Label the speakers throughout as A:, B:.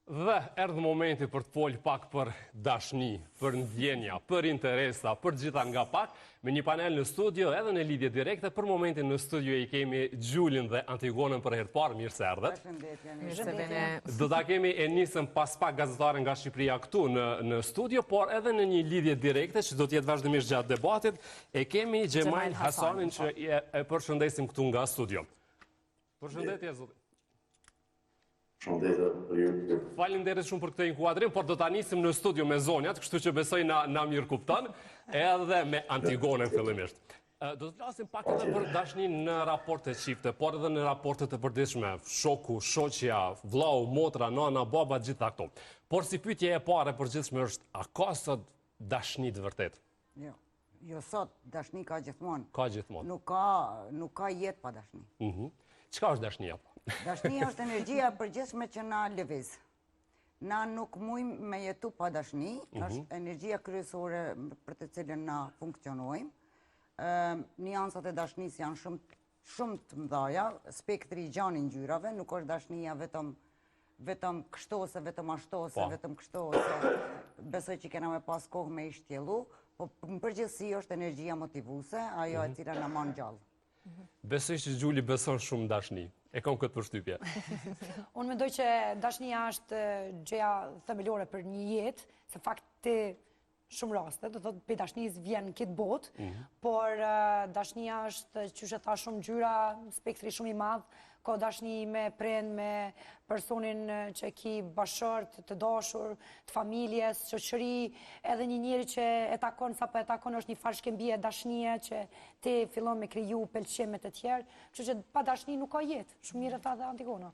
A: Dhe erdhë momenti për të folë pak për dashni, për ndjenja, për interesa, për gjitha nga pak, me një panel në studio edhe në lidhje direkte. Për momentin në studio i kemi Gjulin dhe Antigonën për herë parë, mirë se erdhët.
B: Përshëndetje.
A: Do ta kemi e nisëm pas pak gazetare nga Shqipëria këtu në studio, por edhe në një lidhje direkte që do t'jetë vazhdimisht gjatë debatit, e kemi Gjemail Hasanin që e përshëndesim këtu nga studio. Përshëndetje, zotë. Faleminderit shumë për këtë inkuadrim, por do ta nisim në studio me zonjat, kështu që besoj na mirë kupton, edhe me Antigonën fillimisht. Do të flasim pak edhe për dashninë në raporte çifte, por edhe në raportet e përditshme, shoku, shoqja, vllau, motra, nana, baba, gjitha këto. Por si pyetje e parë e përgjithshme është, a ka sot dashni të vërtet?
B: Jo sot, dashni ka gjithmonë.
A: Ka gjithmonë.
B: Nuk ka jetë pa dashni.
A: Çka është dashnia?
B: Dashnia është energjia e përgjithshme që na lëviz. Na nuk mujmë me jetu pa dashni, është energjia kryesore për të cilën na funksionojmë. Niansat e dashnisë janë shumë të mëdha, spektri i gjanë i ngjyrave, nuk është dashnia vetëm kështu ose vetëm ashtu ose vetëm kështu ose besoj që kena me pas kohë me i shtjellu, po në përgjithësi është energjia motivuese, ajo e cila na man gjallë.
A: Besoj që Gjuli beson shumë dashni. E kam këtë përshtypje.
C: Unë mendoj që dashnia është gjëja themelore për një jetë, se fakti shumë raste, do thotë për dashnisë vjen këtë botë, por dashnia është, që e tha, shumë ngjyra, spektri shumë i madh, ka dashni me prind, me personin që ki bashkëshort, të dashur, të familjes, shoqëri, edhe një njeri që e takon sapo e takon është një farë shkëmbie dashnie që ti fillon me kriju pëlqimet e tjerë, kështu që pa dashni nuk ka jetë. Shumë mirë tha dhe Antigona.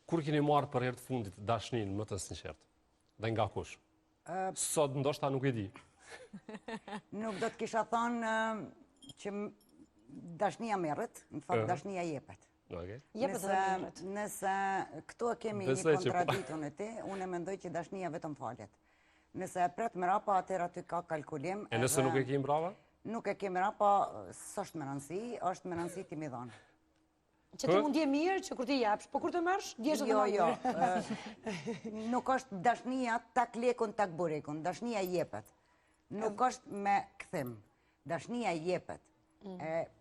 A: Kur keni marrë për herë të fundit dashnin më të sinqertë? Dhe nga kush? Sot ndoshta nuk e di.
B: Nuk do të kisha thënë që dashnia merret, në fakt dashnia jepet. Nëse këtu e kemi një kontradikton e ti, unë e mendoj që dashnia vetëm falet. Nëse e pret me rapa, atëherë aty ka kalkulim.
A: E nëse nuk e kemi brava?
B: Nuk e kemi rapa, s'është me rëndësi, është me rëndësi ti mi dhanë.
C: Që ti mund je mirë, që kur ti jepsh, po kur të mërsh, djesh edhe më
B: mirë. Nuk është dashnia tak lekun, tak burekun, dashnia jepet. Nuk është me këthim, dashnia jepet.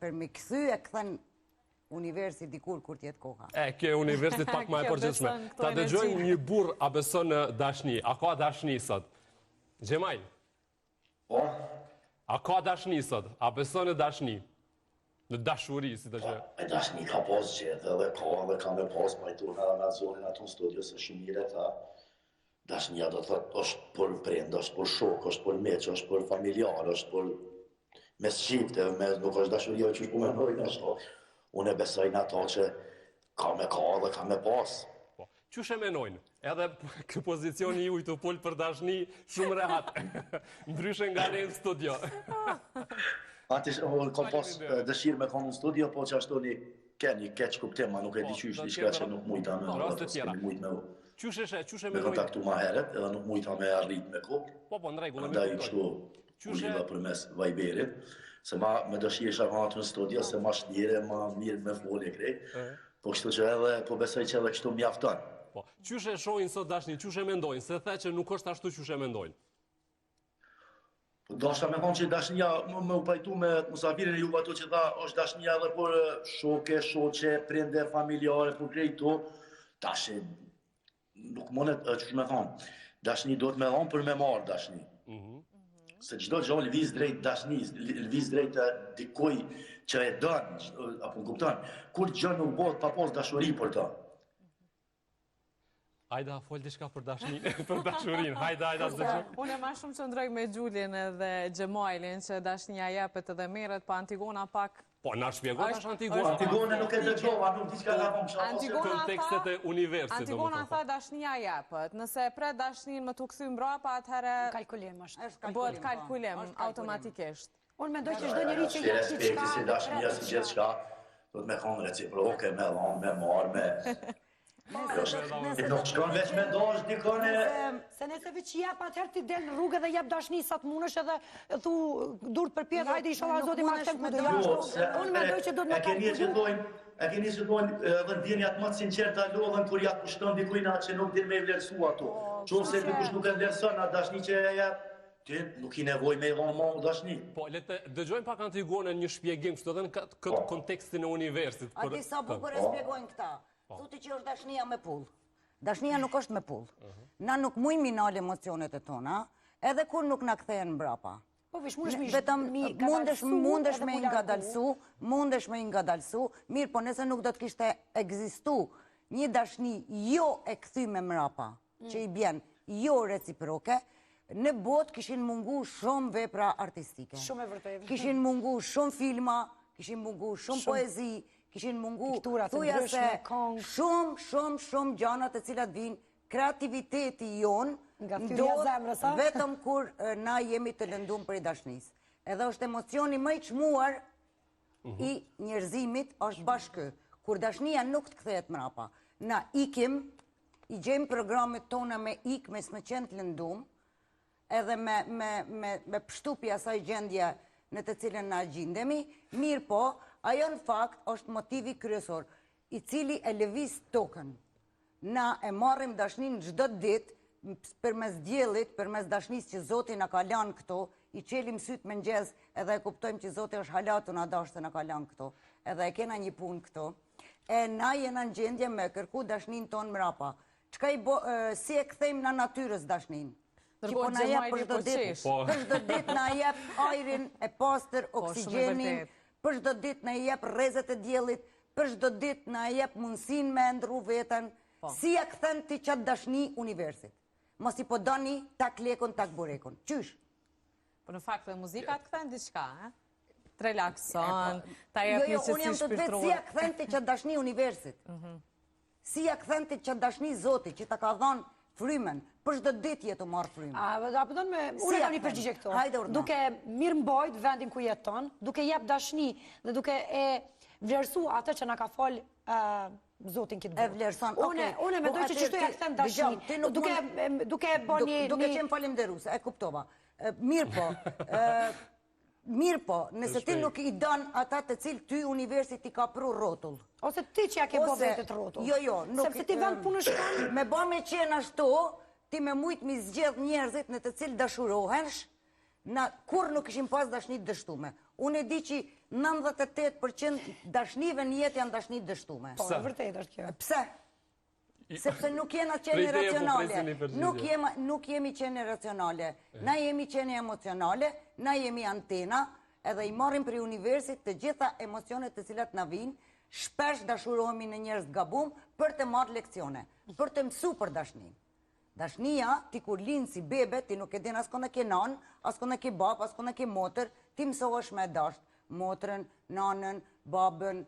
B: Për me këthy e këthen universi dikur kur tjetë koha.
A: Kjo universit pak ma e përgjithshme. Ta dëgjojmë një burr a beson në dashni. A ka dashni sot? Gjemail?
D: Po?
A: A ka dashni sot? A beson në dashni? Në dashuri, si të që?
D: E dashni ka pas gjithë edhe ka me pas pajtur edhe me zonin atë në studio se shumë mire ta. Dashnia do të thotë është për prind, është për shok, është për meq, është për familjar, është për mes shifte, nuk është dashuria që shku me nëjnë ashtu. Unë e besojnë ato që ka me dhe ka me pas.
A: Qyshe menojnë? Edhe kë pozicioni ju i të pull për dashni shumë rehat. Ndryshe nga ne në studio.
D: Kam pas dëshirë me konë në studio, po që ashtu një keq kuptim, ma nuk e di qysh, një shka që nuk mujta me kontaktu ma heret, edhe nuk mujta me arrit me kup. Andaj kështu u lidha për mes Vajberit, se ma me dëshirë isha kanë në studio, se ma shtjere, ma mirë me folje krej, po kështu që edhe, po besoj që edhe kështu mjafton.
A: Qyshe shojnë sot dashni, qyshe mendojnë, se the që nuk është ashtu qyshe mendojnë?
D: Do shta me thonë që dashnia, me u pajtu me musafirin e juve ato që tha, është dashnia edhe për shoke, shoqe, prinde, familjare, për krejtu, tashe, nuk monet, që me thonë, dashni do të me thonë për me marë dashni. Se gjdo gjë lëviz drejt dashnis, lëviz drejt dikuj që e dënë, apo në kuptan, kur gjë nuk bëhet pa pas dashuri për ta.
A: Hajda, folë diçka për dashurin, hajda, zëgjë.
E: Unë e ma shumë që ndroj me Gjulin dhe Gjemailin që dashnia jepet edhe meret, pa Antigona pak...
A: Po, na shpjegon është Antigona.
D: Antigona nuk e dëgjova, nuk di qka ka vonë
A: kontekstet e universit.
E: Antigona tha dashnia jepet. Nëse e pret dashnin më të këthy mbrapa, atëherë...
C: Kalkulim është.
E: Bëhet kalkulim, automatikisht.
C: Unë mendoj që çdo njeri që jep diçka...
D: Si dashnia, si gjithë shka, do të me thonë reciproke, me dhonë, me marë, me... Nuk shkon veç me dosh dikone...
C: Se nëse veç jep atëherë ti del në rrugë dhe jep dashni sa të munësh edhe thu dur të përpjet, hajde inshallah zoti ma kthem ku do jash. Unë mendoj që do të
D: e keni që dojmë e keni si thonë edhe ndjenjat më të sinqerta lodhen kur ja kushton dikujna që nuk din me vlerësu ato. Qofse dikush nuk e vlerëson atë dashni që e jep, ti nuk i nevoj me i dhonë më dashni.
A: Po, le të dëgjojmë pak Antigonën një shpjegim, kështu edhe në këtë kontekstin e universit.
B: A di sa bukur e spjegojnë këta? Thuti që është dashnia me pull. Dashnia nuk është me pull. Na nuk mujmë mi nalë emocionet e tona, edhe kur nuk na kthehen mbrapa.
C: Po vish, mundesh
B: me ingadalsu, mirë, po nëse nuk do të kishte egzistu një dashni jo e kthyme mrapa, që i bjen jo reciproke, në botë kishin mungu shumë vepra artistike.
C: Shumë e vërtetë.
B: Kishin mungu shumë filma, kishin mungu shumë poezi, kishin mungu shumë gjanat e cilat vinë, kreativiteti jonë ndodh vetëm kur na jemi të lëndum për i dashnis. Edhe është emocioni më i çmuar i njerëzimit është bashkë. Kur dashnia nuk të kthehet mrapa, na ikim, i gjejmë programet tona me ik, me s'me qenë të lëndum, edhe me pështupi asaj gjendje në të cilën na gjindemi, mirë po, ajo në fakt është motivi kryesor, i cili e lëviz tokën. Na e marrim dashnin çdo ditë, përmes diellit, përmes dashnisë që Zoti na ka lanë këto, i qelim syt me mëngjes edhe e kuptojmë që Zoti është halatu na dashur se na ka lanë këto, edhe e kena një punë këto. E na jena në gjendje me kërku dashnin ton mrapa. Si e kthejmë na natyrës dashnin? Që po na jep për çdo ditë na jep ajrin e pastër, oksigjenin, për çdo ditë na jep rrezet e diellit, për çdo ditë na jep mundësinë me ndru veten. Si e kthen ti qatë dashni universit? Mos i po doni tak lekun, tak burekun. Qysh?
E: Po në fakt dhe muzika të kthen diçka, të relakson, ta jep një qëtësi
B: Unë jam të të vetë si e kthen ti qatë dashni universit. Si e kthen ti qatë dashni Zoti, që ta ka dhënë frymen, për çdo ditë jetu marrë frymen.
C: A përdon me, unë e kam një përgjigje këto. Duke mirë mbajt vendin ku jeton, duke jep dashni dhe duke e vlerësu atë që na ka fol Zotin këtë botë.
B: E vlerëson,
C: Unë e mendoj që qështu ja kthen dashni. Duke
B: qenë falimderuese, e kuptova. Mirë po, nëse ti nuk i don ata të cilë ty universit i ka pru rotull.
C: Ose ti që ja ke bo vetët rotull.
B: Jo,
C: sepse ti vend punë shkon.
B: Me ba me qenë ashtu, ti me mujt mi zgjedh njerëzit në të cilë dashurohensh, na kur nuk ishim pas dashnit dështume. Unë e di që 98% dashnive në jetë janë dashnit dështume.
C: Po, vërtet është kjo.
B: Pse? Sepse nuk jena qenie racionale. Nuk jemi qenie racionale. Na jemi qenie emocionale, na jemi antena, edhe i marrim për universit të gjitha emocionet të cilat na vinë, shpesh dashurohemi në njerëz gabum për të marrë leksione, për të mësu për dashnin. Dashnia, ti kur linë si bebe, ti nuk e din asko në ke nanë, asko në ke bab, asko në ke motër, ti mësohesh me dasht, motrën, nanën, babën,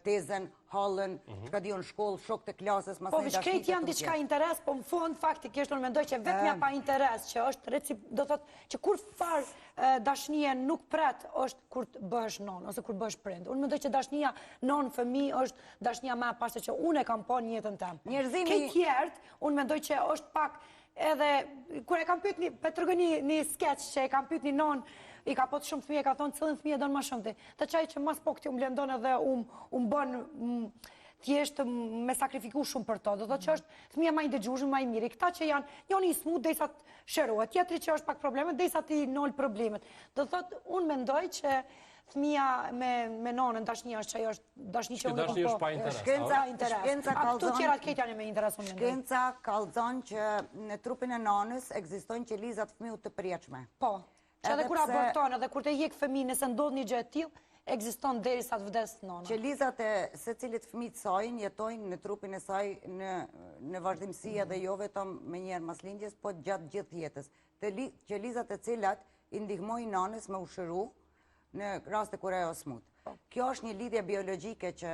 B: tezen, halën, që ka dion shkollë, shok të klasës,
C: po vishkrejt janë diçka interes, po më fond faktikisht unë mendoj që vetëmja pa interes, që është do thot që kur farë dashnia nuk pret është kur të bësh non, ose kur bësh prind. Unë mendoj që dashnia non fëmi është dashnia më e pastër që unë e kam pa në jetën time.
B: Njerëzimi
C: tjertë, unë mendoj që është pak edhe kur e kam pyet pe tregoni një sketch që e kam pyet një non i ka pot shumë fëmijë, ka thonë cilën fëmijë don më shumë ti. Të çaj që mas po këti mbledon edhe bën thjesht me sakrifiku shumë për to. Do thotë që është fëmija më i dëgjueshëm, më i miri. Këta që janë njëri i smut derisa të shërohet, tjetri që është pak probleme derisa ti nol problemet. Do thotë unë mendoj që fëmija me nonën dashnia është që ajo është dashni që unë
A: është pa interes.
B: Shkenca kallzon.
C: Ato tjerat këtë janë me interes unë mendoj.
B: Shkenca kallzon që në trupin e nonës ekzistojnë qelizat fëmijët të përjetshme.
C: Po. Që edhe kur aborton, edhe kur të hjek fëmijë, nëse ndodh një gjë e tillë, ekziston derisa të vdes nona.
B: Qelizat e secilit fëmijë të saj jetojnë në trupin e saj në vazhdimsi edhe jo vetëm me njëherë mas lindjes, po gjatë gjithë jetës. Qelizat e cilat i ndihmojnë nanës me ushëru në raste kur ajo smut. Kjo është një lidhje biologjike që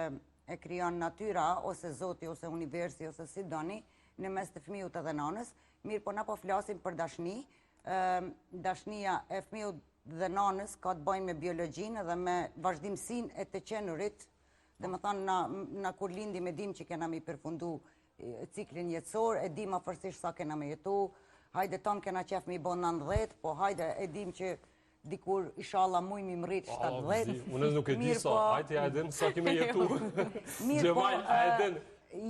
B: e krijon natyra ose Zoti ose universi ose si doni në mes të fëmijës edhe nanës. Mirë, po na po flasim për dashni. Dashnia e fëmijës dhe nanës ka të bëjë me biologjinë dhe me vazhdimsinë e të qenurit. Dhe më thanë, na kur lindim e dim që kena me i përfundu ciklin jetësor, e dim afërsisht sa kena me jetu, hajde tonë kena qef me i bo 90, po hajde e dim që dikur inshallah muj mi mrit 70.
A: Unë nuk e di sa, hajti a edhin sa kime jetu.
B: Mirë po,
A: Gjemaj, a edhin.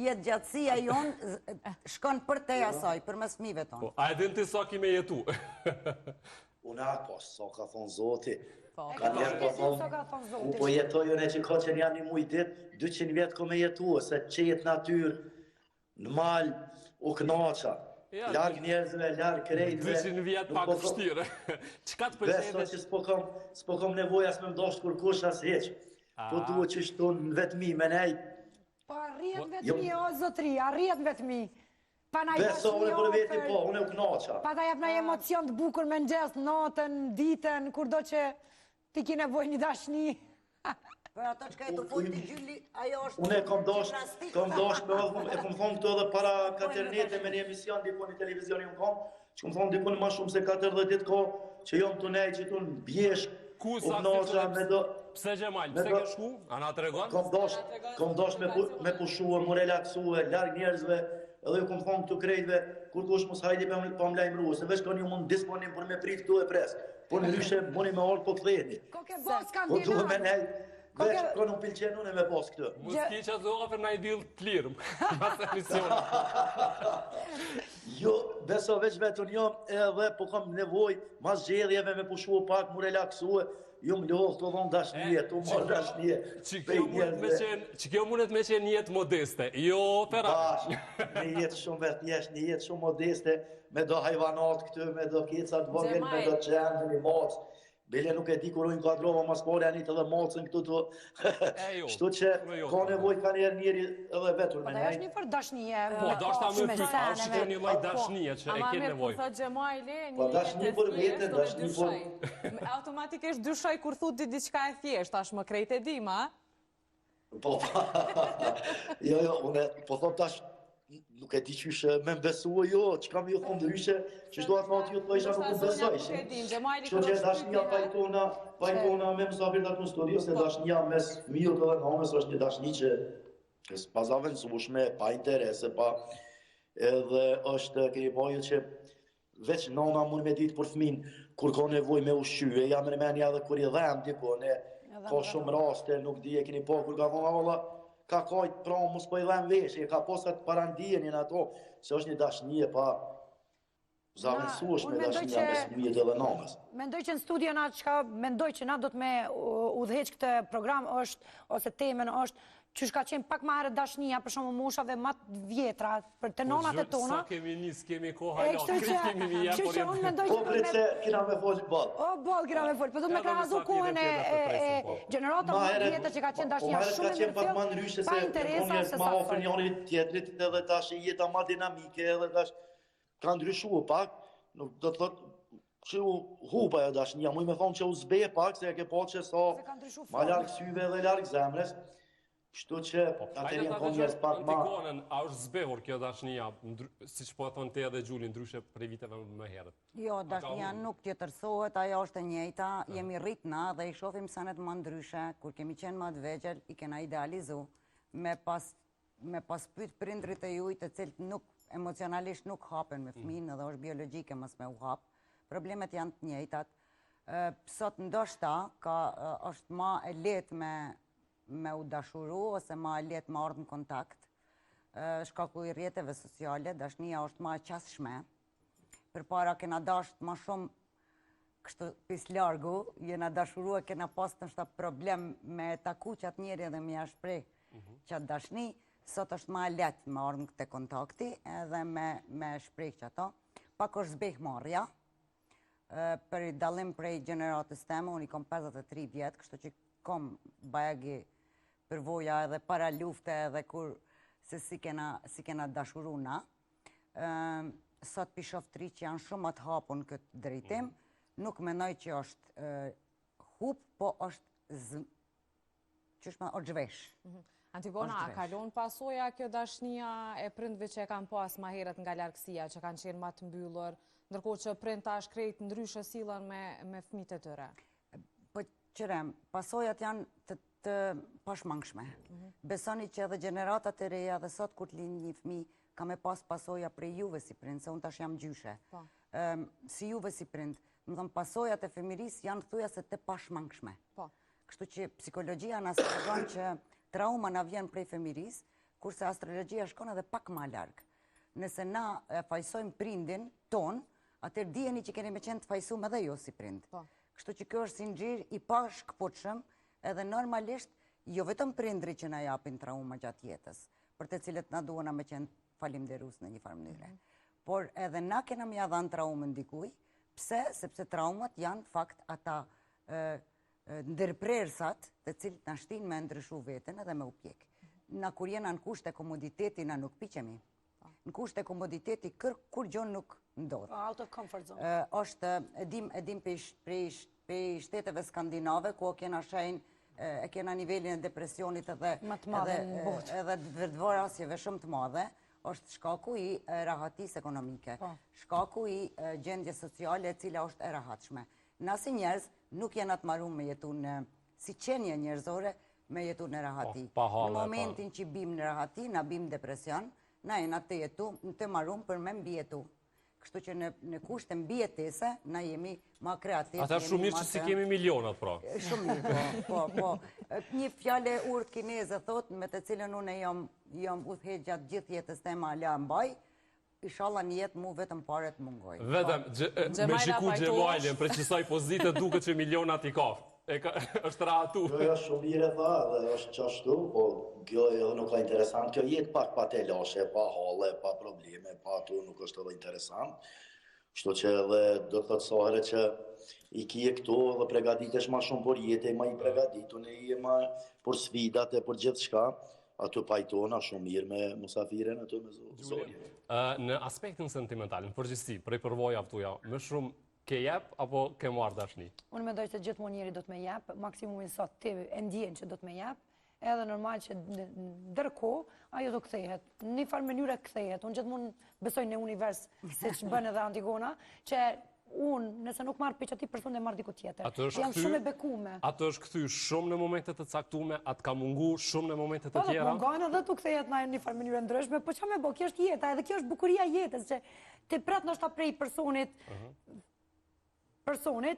B: jetë gjatësia jonë shkon për te asaj, për mes fëmijëve tonë.
A: A edhin ti sa kime jetu.
D: Una, po, sa ka thonë Zoti.
C: Ka thonë Zoti.
D: Po jetoj unë që ka që janë një mujtit, 200 vjetë ko me jetu, se qetë natyrë, në malë, u knaqa. Larg njerëzve, larg krejtve.
A: 200 vjetë pak vështirë. Qka të
D: Beso
A: përshetë?
D: që s'po kom nevoj as me mdosht kur kush as heq. Po duhet që shtu në vetëmi me nej.
C: Po arrihet vetëmi, o zotri, arrihet vetëmi. Pa na
D: Beso unë për veti po, unë u knaqa.
C: Pa ta jep na emocion të bukur me ngjes natën, ditën, kurdo që ti ki nevoj një dashni.
B: Për ato që ka e të folti Gjyli, ajo është
D: Unë e kom dosh
B: gjimnastik.
D: me e kom thonë këto edhe para katernete me një emision dikun në televizion unë kom, që kom thonë dikun ma shumë se 40 ditë ko, që jonë të nej, që tu në bjesh,
A: Ku
D: u
A: sa
D: knaqa me do...
A: Pse Gjemal, pse ke shku? A na të regon?
D: Kom dosh me pushua, mu relaksue, larg njerëzve, edhe ju kom thonë këtu krejtve, kur kush mos hajdi pa më lajmëru, se veç ka një mund disponim për me prit këtu e pres, por në ryshe muni me orë po këtheni.
C: Ko ke bo
D: Po duhe me
C: skandinav.
D: nej, veç ko nuk pilqen unë me bos këtë.
A: Muski që të ofër na i dilë të lirëm. Mas emision.
D: Jo, beso veç vetën jo, edhe po kam nevoj, mas gjedhjeve me pushu pak, mu relaksue, ju më lohë të dhonë dashnije, të marrë dashnije.
A: Që kjo mundet me qenë jetë modeste, jo opera.
D: Një jetë shumë vetjesh, një jetë shumë modeste, me do hajvanat këtu, me do kecat vogël, me do qenë, me mocë. Bile nuk e di kur unë kadrova mas pore anit edhe mocën këtu të... Shtu që ka nevoj ka njerë njeri edhe vetur
C: Po
D: me
C: ta është
D: nej.
C: një fër dashnie.
A: Po, do është ta më fyt, a është që një loj dashnije që e
E: Ama
A: ke
E: mirë,
A: nevoj.
E: po thot Gjemajli,
D: Po, dashni për vete, dashni për...
E: Automatikisht dyshoj kur thut diçka e thjesht, tash më krejt e dim, a?
D: Po, jo, unë po thot tash, nuk e di qyshe me mbesua jo, që kam ju thonë ndryshe, që shdo atë natë ju të isha nuk më besojshin. Që që dashnia pajtona me mësafir të atë në studio, se dashnia mes fëmijët edhe nënës është një dashni që pa zavendësueshme, pa interese, pa edhe është keni bajë që veç nëna mund me ditë për fëmin, kur ka nevoj me ushqyje, jam në menja edhe kur i dhem dikone, ka shumë raste, nuk di e keni po, kur ka thonë alla, ka kajt pra mos po i dhem veshje, ka posat parandijenin ato, se është një dashnie pa zavendësueshme dashnia mes fëmijët edhe nënës.
C: Mendoj që në studio na çka mendoj që na do të me udhëheq këtë program është ose temën është që ka qenë pak më herët dashnia për shkakun moshave më të vjetra për të nonat e tona.
A: Sa kemi nis, kemi kohë hala, krit kemi mi jep
C: Kështu që unë mendoj
D: Po
C: që
D: prit se kina me folë ball.
C: O, bol, kina me folë, për do me krahazu kohën e gjenerata më të vjetra që ka qenë dashnia shumë
D: e pak më ndryshe se njerëz ma ofër njëri tjetrit edhe tash jeta më dinamike edhe tash ka ndryshuar pak, nuk do të thotë që u hupa e dashnia, muj me thonë që u zbe pak se e ke po që sa ma larg syve dhe larg zemrës. Kështu që atëri janë konë njerëz pak ma...
A: Antigonën, a është zbehur kjo dashnia, si që po e thonë te edhe Gjuli, ndryshe prej viteve më herët?
B: Jo, dashnia nuk tjetërsohet, ajo është e njëjta, jemi rritna dhe i shohim sanet më ndryshe, kur kemi qenë më të vegjël, i kena idealizu, me pas pyet prindrit e juj të cilët nuk, emocionalisht nuk hapen me fëmin, edhe është biologjike mos me u hap, problemet janë të njëjtat. Sot ndoshta është ma e lehtë me u dashuru ose ma e lehtë me ardhë në kontakt. Shkaku i rrjeteve sociale, dashnia është ma e qasshme. Përpara kena dasht ma shumë kështu pis largu, jena dashuru e kena pas të nështë problem me taku qatë njeri edhe me jashprej qatë dashni, sot është ma e lehtë me ardhë në këte kontakti edhe me shprej qato. Pak është zbeh marja, për i dalim prej gjeneratës teme, unë i kom 53 vjetë, kështu që kom bajagi përvoja edhe para lufte edhe kur se si kena dashuru na. Sot pishoftri që janë shumë atë hapun këtë drejtim, nuk menoj që është hup, po është zhvesh.
E: Antigona, a kalon pasoja kjo dashnia e prindve që e kanë pas ma herët nga largësia, që kanë qenë ma të mbyllur, ndërkohë që prind tash krejt ndryshe sillen me fëmijët e tyre?
B: Po qërem, pasojat janë të pashmangshme. Besoni që edhe gjeneratat e reja dhe sot kur të lind një fëmijë ka me pas pasoja prej juve si prind, se unë tash jam gjyshe. Si juve si prind, më thëmë pasojat e fëmirisë janë thuja se të pashmangshme.
E: Po.
B: Kështu që psikologjia në tregon që trauma në vjen prej fëmirisë, kurse astrologjia shkon edhe pak ma largë. Nëse na e fajsojmë prindin ton, atër dijeni që keni me qenë të fajsum edhe jo si prind. Kështu që kjo është si nxirr i pashkëputshëm, edhe normalisht jo vetëm prindri që na japin trauma gjatë jetës, për të cilët na duhen me qenë falimderues në një farë mënyre. Por edhe na kena me ja dhënë traumën dikuj. Pse? Sepse traumat janë fakt ata ndërprersat të cilët na shtin me ndryshu veten edhe me u pjek. Na kur jena në kusht e komoditeti na nuk piqemi. Në kusht e komoditeti kur gjon nuk ndodh.
C: Out of comfort zone.
B: Është edim prej shteteve skandinave ku e kena nivelin e depresionit edhe vërdvarasjeve shumë të madhe, është shkaku i rahatis ekonomike, shkaku i gjendje sociale e cila është e rahatshme. Na si njerëz nuk jena të marrum me jetu në si qenje njerëzore me jetu në rahati. Në momentin që bim në rahati, na bim depresion, na jena të jetu, të marrum për me mbi jetu. Kështu që në kusht e mbijetese, na jemi ma kreativ.
A: Ata shumë mirë që si kemi milionat, pra.
B: Shumë mirë, po. Një fjale urtë kineze thot, me të cilën unë jam udhëheq gjatë gjithë jetës të ma ala mbaj, inshallah një jetë mu vetëm paret mungoj.
A: Vetëm, me shiku Gjemajlin, precisoj pozitë duke që milionat i ka. është rahatu.
D: Kjo është shumë mirë e tha dhe është qashtu, po kjo nuk ka interesant. Kjo jetë pak pa telashe, pa halle, pa probleme, pa atu nuk është edhe interesant. Kështu që edhe do të thotë sahre që i kje këto dhe pregaditesh ma shumë për jetë, ma i pregaditu, ne i ma për sfidat e për gjithë shka, ato pajtona shumë mirë me musafiren, ato me zorje.
A: Në aspektin sentimental, në përgjithësi, prej përvoja aftuja, më shumë ke jep apo ke marrë dashni?
C: Unë mendoj se gjithmonë njeri do të me jep, maksimumin sot ti e ndjen që do të me jep, edhe normal që ndërkohë ajo do kthehet. Në një farë mënyrë kthehet. Unë gjithmonë besoj në univers, siç bën edhe Antigona, që unë, nëse nuk marrë për që ati person e marrë diku tjetër. Janë shumë e bekume.
A: Ato është këthy shumë në momentet të caktume, atë ka mungu shumë në momentet të tjera?
C: Po, mungojnë edhe tu kthehet në një farë mënyrë ndryshme, po që me bo, kjo është jeta, edhe kjo është bukuria jetës, që ti pret nështë ta prej personit,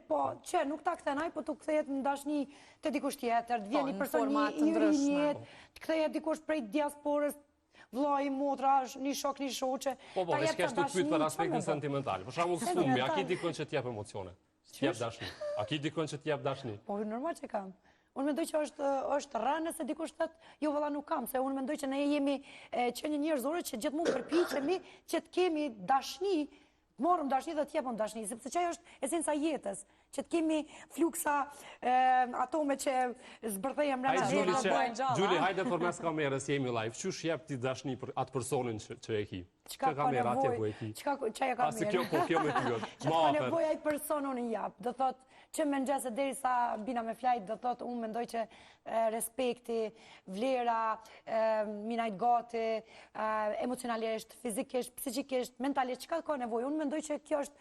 C: po që nuk ta kthenaj, po të kthehet në dashni të dikush tjetër, të vjen një person i rinjet, të kthehet dikush prej diasporës, vllai, motra, një shok, një shoqe.
A: Po, veç kesh të pyet për aspektin sentimental. Për shembull, fumi, a ki dikon që t'jep emocione? T'jep dashni? A ki dikon që t'jep dashni?
C: Po, normal që kam. Unë mendoj që është rënë nëse dikush thot, jo valla nuk kam, se unë mendoj që ne jemi qenie njerëzore që gjithmonë përpiqemi që të kemi dashni, morëm dashni dhe t'jepëm dashni, sepse që është esenca jetës, që t'kemi fluksa atome që zbërthejem rëna
A: gjithë. Gjuli, hajde për mes kamerës jemi live, qysh jep ti dashni për atë personin që e ki? Që kamera atje po e ki?
C: Qaj e kamera?
A: Asi kjo me tyot.
C: Që ka nevoja i person unë i jap, dhe thot që me nxese deri sa bina me flajt, dhe thot unë mendoj që respekti, vlera, minajt gati, emocionalisht, fizikisht, psikikisht, mentalisht, që ka nevojë? Unë mendoj që kjo është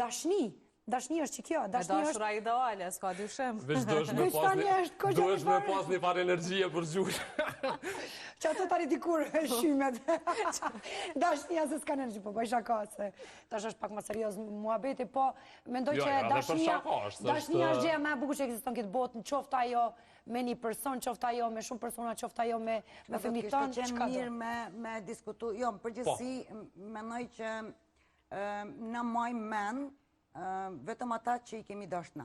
C: dashni. Dashni është që kjo.
E: Me dashura ideale, s'ka dyshim.
A: Veç duesh me pas një farë energjie për Gjuli.
C: Që ato tari dikur shymet. Dashnia se s'ka energji, po bëj shaka se tash është pak më serioz muhabeti, po mendoj që dashnia është gjëja më e bukur që ekziston këtë botë, qoftë ajo me një person, qoftë ajo me shumë persona, qoftë ajo me fëmijët tonë,
B: çka do. Kishte qenë mirë me diskutu. Jo, në përgjithësi mendoj që na majmë mend vetëm ata që i kemi dash na.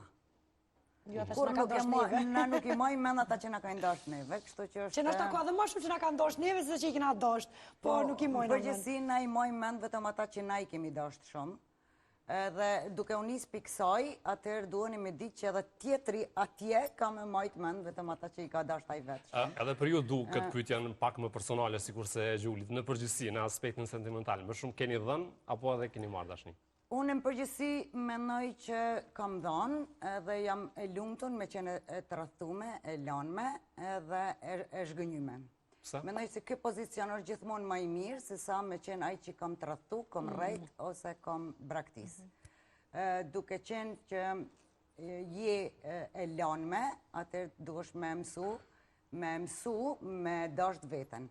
B: Kur na nuk i majmë mend ata që na kanë dash neve, kështu që është.
C: Që nështë ka dhe më shumë që na kanë dash neve se që i kena dash, po nuk i majmë mend.
B: Përgjithësi na i majmë mend vetëm ata që na i kemi dash shumë. Edhe duke u nis piksoj, atëherë duheni me ditë që edhe tjetri atje ka me majt mend vetëm ata që i ka dash taj vetë.
A: Edhe për ju du këtë pyetjen pak më personale, sikurse e Gjulit, në përgjithësi, në aspektin sentimental, më shumë keni dhënë apo edhe keni marrë dashni?
B: Unë në përgjithësi mendoj që kam dhënë edhe jam e lumtur me qenë e tradhtume, e lanme edhe e zhgënjyme. Mendoj se ky pozicion është gjithmonë më i mirë se sa me qenë ai që kam tradhtu, kam rrejt ose kam braktis. Duke qenë që je e lanme, atëherë duhesh me mësu me dash veten.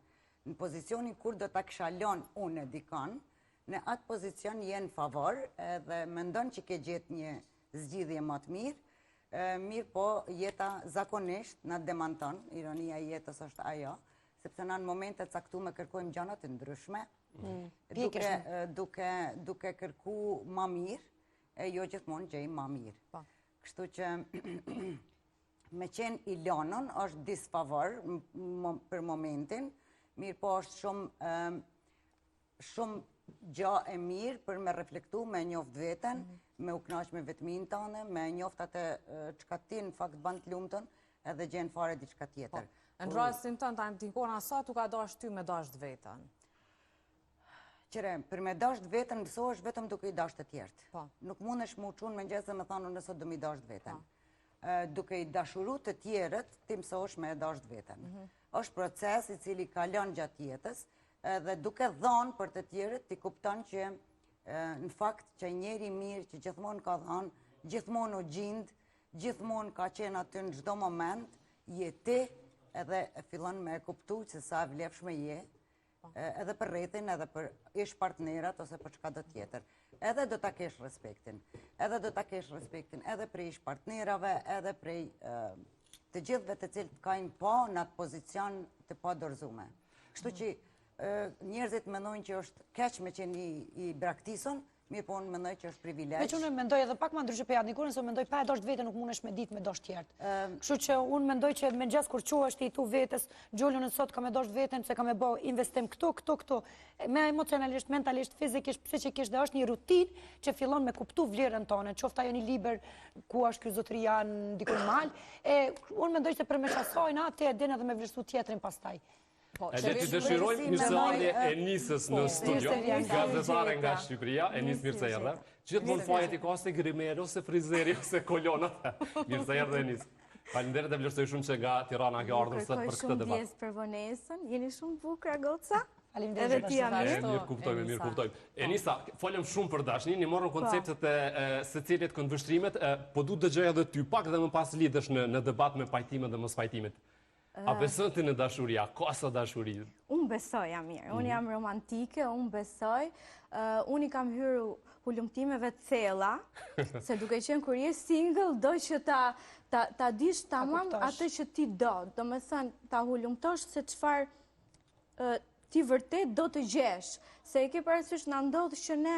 B: Në pozicionin kur do ta kisha lënë unë dikon, në atë pozicion jenë favor dhe mendon që ke gjetë një zgjidhje më të mirë, mirë po jeta zakonisht në demanton, ironia e jetës është ajo, sepse në momentet caktuar kërkojmë gjëra të ndryshme, duke kërku më mirë, e jo gjithmonë gjejmë më mirë. Kështu që me qenë i lënën është disfavor për momentin, mirë po është shumë gjë e mirë për me reflektu, me njoft veten, me u knaq me vetmin tënde, me njoft atë çka ti në fakt bën të lumtën, edhe gjen fare diçka tjetër.
E: Në rastin tënd Antigona, sa tu ka dash ty me dash veten?
B: Qire, për me dash veten mësohesh vetëm duke i dash të tjerët. Nuk mundesh më uçun me ngjese me thonë nëse do mi dash veten. Duke i dashuru të tjerët, ti mësohesh me dash veten. Është proces i cili kalon gjatë jetës, dhe duke dhënë për të tjerët, ti kupton që në fakt që njeri mirë që gjithmonë ka dhënë, gjithmonë u gjind, gjithmonë ka qenë aty në çdo moment, je ti edhe fillon me kuptu që sa vlefshme je, edhe për rrethin, edhe për ish partnerat, ose për çka do tjetër. Edhe do ta kesh respektin. Edhe prej ish partnerave, edhe prej të gjithëve të cilët kanë po në atë pozicion të pa dorëzume. Kështu që njerëzit mendojnë që është keq me qenë i braktisur, mirë po unë mendoj që është privilegj.
C: Veç unë mendoj edhe pak më ndryshe për Antigonën, se mendoj pa e dosh veten nuk mundesh me ditë me dosh tjerët. Kështu që unë mendoj që me gjas kur quhesh ti i thu vetes, Gjolën sot ka me dosh veten se ka me bë investim këto. Me emocionalisht, mentalisht, fizikisht, psikikisht dhe është një rutinë që fillon me kuptu vlerën tonë, qoftë ajo një libër ku është ky zotëria ndikon mal, unë mendoj se për me shasojnë atë e din edhe me vlerësu tjetrin pastaj.
A: E le të dëshirojmë mirëseardhje Enisës në studio, gazetare nga Shqipëria, Enis mirë se erdhe. Gjithmonë fajet i ka se grimeri, ose frizeri, ose kolonat. Mirë se erdhe Enis. Faleminderit e vlerësoj shumë që nga Tirana ke ardhur sot për këtë debat.
F: Shumë pjesë për vonesën, jeni shumë bukura goca.
C: Faleminderit.
F: Edhe ti jam
A: mirë kuptojmë. Enisa, folëm shumë për dashnin, i morëm konceptet e secilit këndvështrimet, po du dëgjoj edhe ty pak dhe më pas lidhesh në debat me pajtimet dhe mos pajtimet. A besën ti në dashuria? Ka sa dashuri?
F: Unë besoj, Amir. Unë jam romantike, unë besoj. Unë i kam hyrë hulumtimeve të thella, se duke qenë kur je single, do që ta dish tamam atë që ti do. Do me thënë, ta hulumtosh se çfarë ti vërtet do të gjesh. Se e ke parasysh në ndodhë që ne